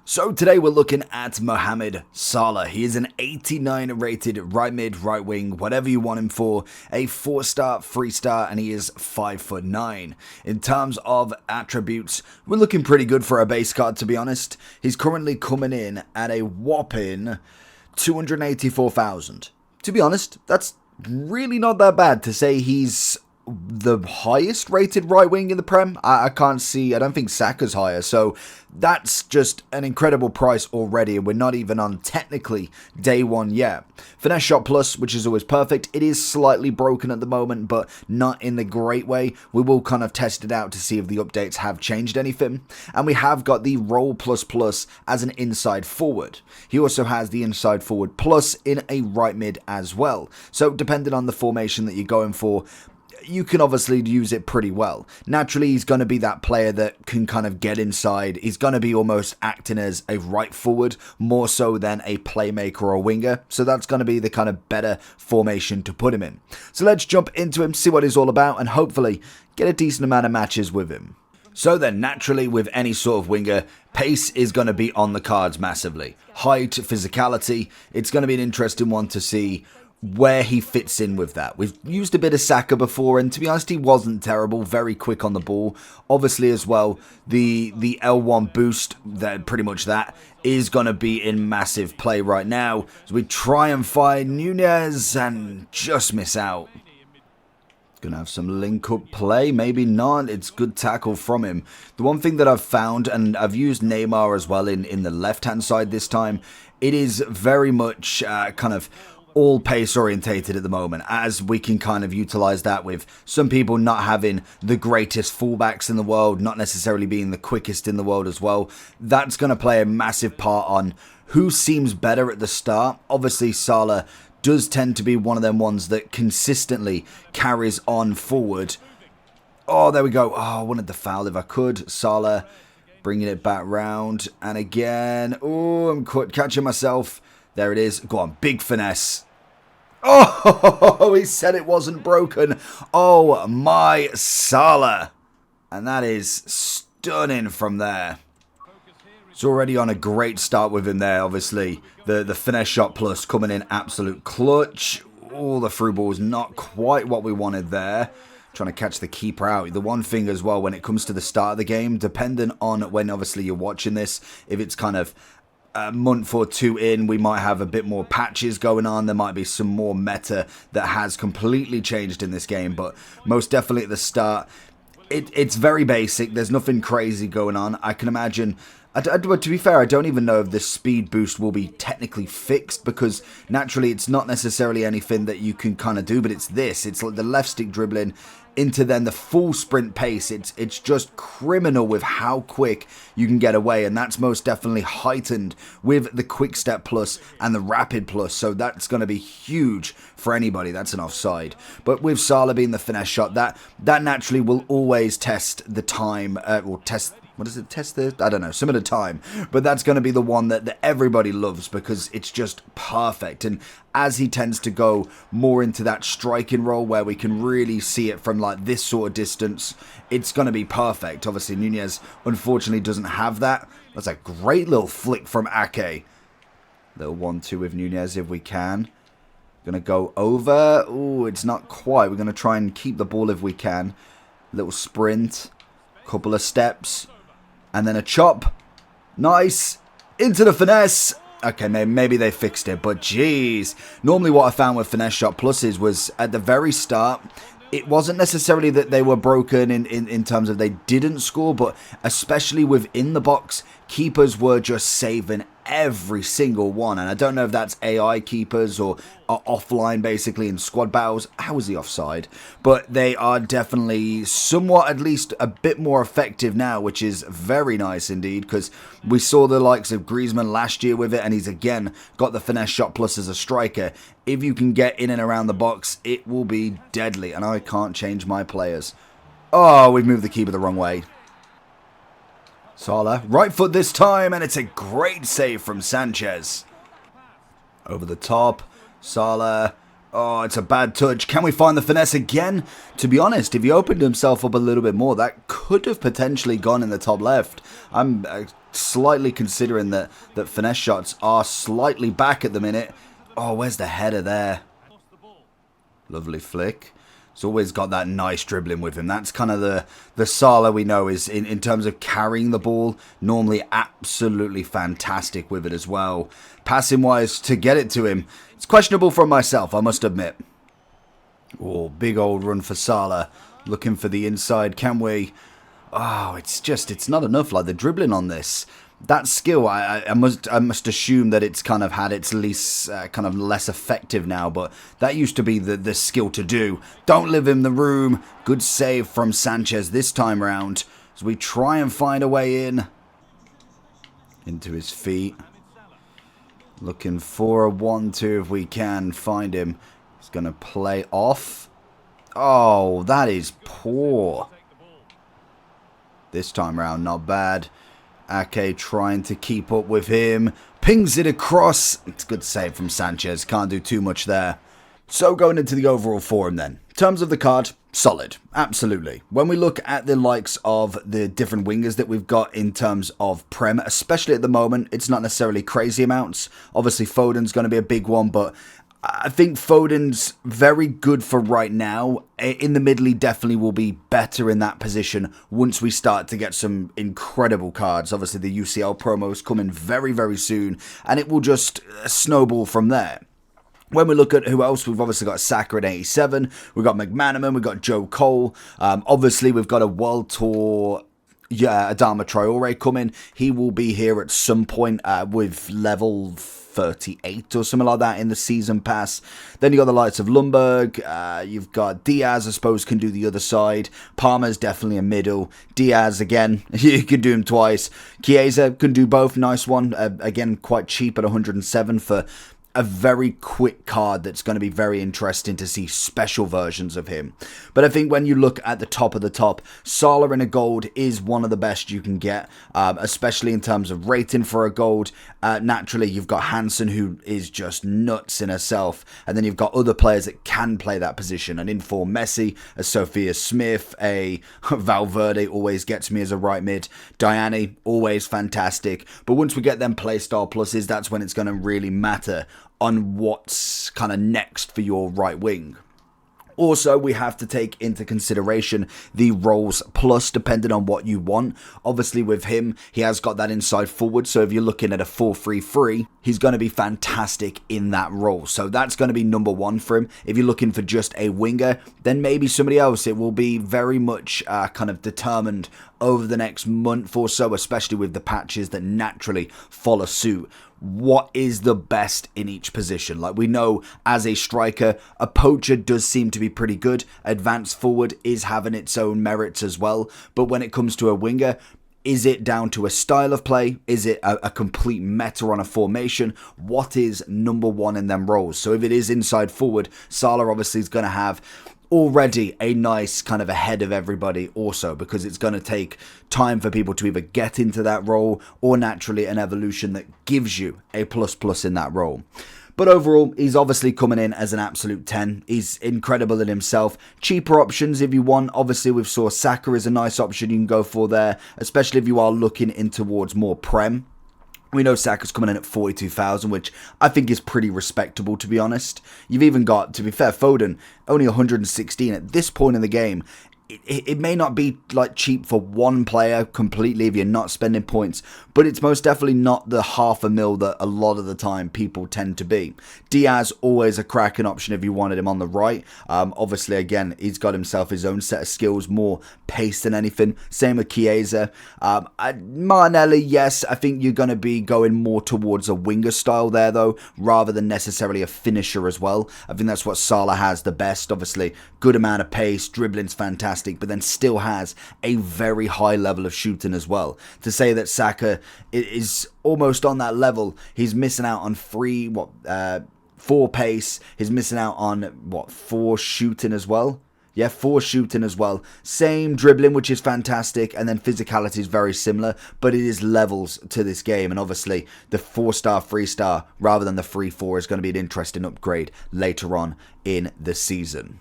So today we're looking at Mohamed Salah. He is an 89 rated right mid, right wing, whatever you want him for, a 4-star, 3-star, and he is 5'9". In terms of attributes, we're looking pretty good for a base card, to be honest. He's currently coming in at a whopping 284,000. To be honest, that's really not that bad to say he's the highest rated right wing in the Prem. I don't think Saka's higher, so that's just an incredible price already, and we're not even on technically day one yet. Finesse shot plus, which is always perfect. It is slightly broken at the moment, but not in the great way. We will kind of test it out to see if the updates have changed anything. And we have got the roll plus plus as an inside forward. He also has the inside forward plus in a right mid as well. So depending on the formation that you're going for, you can obviously use it pretty well. Naturally, he's going to be that player that can kind of get inside. He's going to be almost acting as a right forward, more so than a playmaker or a winger. So that's going to be the kind of better formation to put him in. So let's jump into him, see what he's all about, and hopefully get a decent amount of matches with him. So then, naturally, with any sort of winger, pace is going to be on the cards massively. Height, physicality, it's going to be an interesting one to see where he fits in with that. We've used a bit of Saka before, and to be honest, he wasn't terrible. Very quick on the ball. Obviously, as well, the L1 boost, pretty much that, is going to be in massive play right now. So we try and find Nunez and just miss out. Gonna have some link-up play, maybe not. It's good tackle from him. The one thing that I've found, and I've used Neymar as well in the left-hand side this time, it is very much kind of all pace orientated at the moment, as we can kind of utilize that with some people not having the greatest fullbacks in the world, not necessarily being the quickest in the world as well. That's going to play a massive part on who seems better at the start. Obviously, Salah does tend to be one of them ones that consistently carries on forward. Oh, there we go. Oh, I wanted the foul if I could. Salah bringing it back round. And again, oh, I'm catching myself. There it is. Go on, big finesse. Oh, he said it wasn't broken. Oh, my Salah. And that is stunning from there. It's already on a great start with him there, obviously. The finesse shot plus coming in absolute clutch. Oh, the through ball is not quite what we wanted there. Trying to catch the keeper out. The one thing as well, when it comes to the start of the game, depending on when obviously you're watching this, if it's kind of a month or two in, we might have a bit more patches going on. There might be some more meta that has completely changed in this game, but most definitely at the start, it's very basic. There's nothing crazy going on. I can imagine, to be fair, I don't even know if the speed boost will be technically fixed, because naturally it's not necessarily anything that you can kind of do, but it's like the left stick dribbling into then the full sprint pace. It's just criminal with how quick you can get away, and that's most definitely heightened with the quick step plus and the rapid plus, so that's going to be huge for anybody. That's an offside. But with Salah being the finesse shot, that naturally will always test the time, or test, what does it test the? I don't know, some of the time. But that's going to be the one that everybody loves, because it's just perfect. And as he tends to go more into that striking role where we can really see it from like this sort of distance, it's going to be perfect. Obviously, Nunez unfortunately doesn't have that. That's a great little flick from Ake. Little 1-2 with Nunez if we can. Going to go over. Oh, it's not quite. We're going to try and keep the ball if we can. Little sprint. Couple of steps. And then a chop. Nice. Into the finesse. Okay, maybe they fixed it, but geez. Normally what I found with finesse shot pluses was at the very start, it wasn't necessarily that they were broken in terms of they didn't score, but especially within the box, keepers were just saving every single one. And I don't know if that's AI keepers or are offline basically in squad battles. How was he offside? But they are definitely somewhat, at least a bit more effective now, which is very nice indeed, because we saw the likes of Griezmann last year with it, and he's again got the finesse shot plus as a striker. If you can get in and around the box, it will be deadly. And I can't change my players. Oh, we've moved the keeper the wrong way. Salah, right foot this time, and it's a great save from Sanchez. Over the top, Salah Oh, it's a bad touch. Can we find the finesse again? To be honest, if he opened himself up a little bit more, that could have potentially gone in the top left. I'm slightly considering that finesse shots are slightly back at the minute. Oh, where's the header there? Lovely flick. He's always got that nice dribbling with him. That's kind of the Salah we know is, in terms of carrying the ball, normally absolutely fantastic with it as well. Passing-wise, to get it to him, it's questionable from myself, I must admit. Oh, big old run for Salah. Looking for the inside, can we? Oh, it's not enough, like the dribbling on this. That skill, I must assume that it's kind of had its least, kind of less effective now, but that used to be the skill to do. Don't live in the room. Good save from Sanchez this time round as we try and find a way in. Into his feet. Looking for a 1-2 if we can find him. He's going to play off. Oh, that is poor. This time round, not bad. Ake trying to keep up with him. Pings it across. It's a good save from Sanchez. Can't do too much there. So going into the overall form then. In terms of the card, solid. Absolutely. When we look at the likes of the different wingers that we've got in terms of Prem, especially at the moment, it's not necessarily crazy amounts. Obviously Foden's going to be a big one, but I think Foden's very good for right now. In the middle, he definitely will be better in that position once we start to get some incredible cards. Obviously, the UCL promos coming very, very soon, and it will just snowball from there. When we look at who else, we've obviously got Saka at 87. We've got McManaman. We've got Joe Cole. Obviously, we've got a World Tour... Yeah, Adama Traore coming. He will be here at some point with level 38 or something like that in the season pass. Then you got the likes of Lundberg. You've got Diaz, I suppose, can do the other side. Palmer's definitely a middle. Diaz, again, you could do him twice. Chiesa can do both. Nice one. Again, quite cheap at 107 for a very quick card that's going to be very interesting to see special versions of him. But I think when you look at the top of the top, Salah in a gold is one of the best you can get, especially in terms of rating for a gold. Naturally, you've got Hansen, who is just nuts in herself, and then you've got other players that can play that position. An informed Messi, a Sophia Smith, a Valverde always gets me as a right mid. Diane, always fantastic. But once we get them playstyle pluses, that's when it's going to really matter on what's kind of next for your right wing. Also, we have to take into consideration the roles plus, depending on what you want. Obviously, with him, he has got that inside forward, so if you're looking at a 4-3-3, he's going to be fantastic in that role. So that's going to be number one for him. If you're looking for just a winger, then maybe somebody else. It will be very much kind of determined over the next month or so, especially with the patches that naturally follow suit. What is the best in each position? Like we know as a striker, a poacher does seem to be pretty good. Advanced forward is having its own merits as well. But when it comes to a winger, is it down to a style of play? Is it a complete meta on a formation? What is number one in them roles? So if it is inside forward, Salah obviously is going to have already a nice kind of ahead of everybody also, because it's going to take time for people to either get into that role or naturally an evolution that gives you a plus in that role. But overall, he's obviously coming in as an absolute 10. He's incredible in himself. Cheaper options if you want. Obviously, we've saw Saka is a nice option you can go for there, especially if you are looking in towards more Prem. We know Saka's coming in at 42,000, which I think is pretty respectable, to be honest. You've even got, to be fair, Foden, only 116 at this point in the game. It may not be like cheap for one player completely if you're not spending points, but it's most definitely not the $500,000 that a lot of the time people tend to be. Diaz, always a cracking option if you wanted him on the right. Obviously, again, he's got himself his own set of skills, more pace than anything. Same with Chiesa. Martinelli, yes, I think you're going to be going more towards a winger style there, though, rather than necessarily a finisher as well. I think that's what Salah has the best. Obviously, good amount of pace, dribbling's fantastic, but then still has a very high level of shooting as well. To say that Saka is almost on that level, he's missing out on 4 pace, he's missing out on 4 shooting as well. Yeah, 4 shooting as well. Same dribbling, which is fantastic, and then physicality is very similar, but it is levels to this game, and obviously the 4-star, 3-star, rather than the 3-4 is going to be an interesting upgrade later on in the season.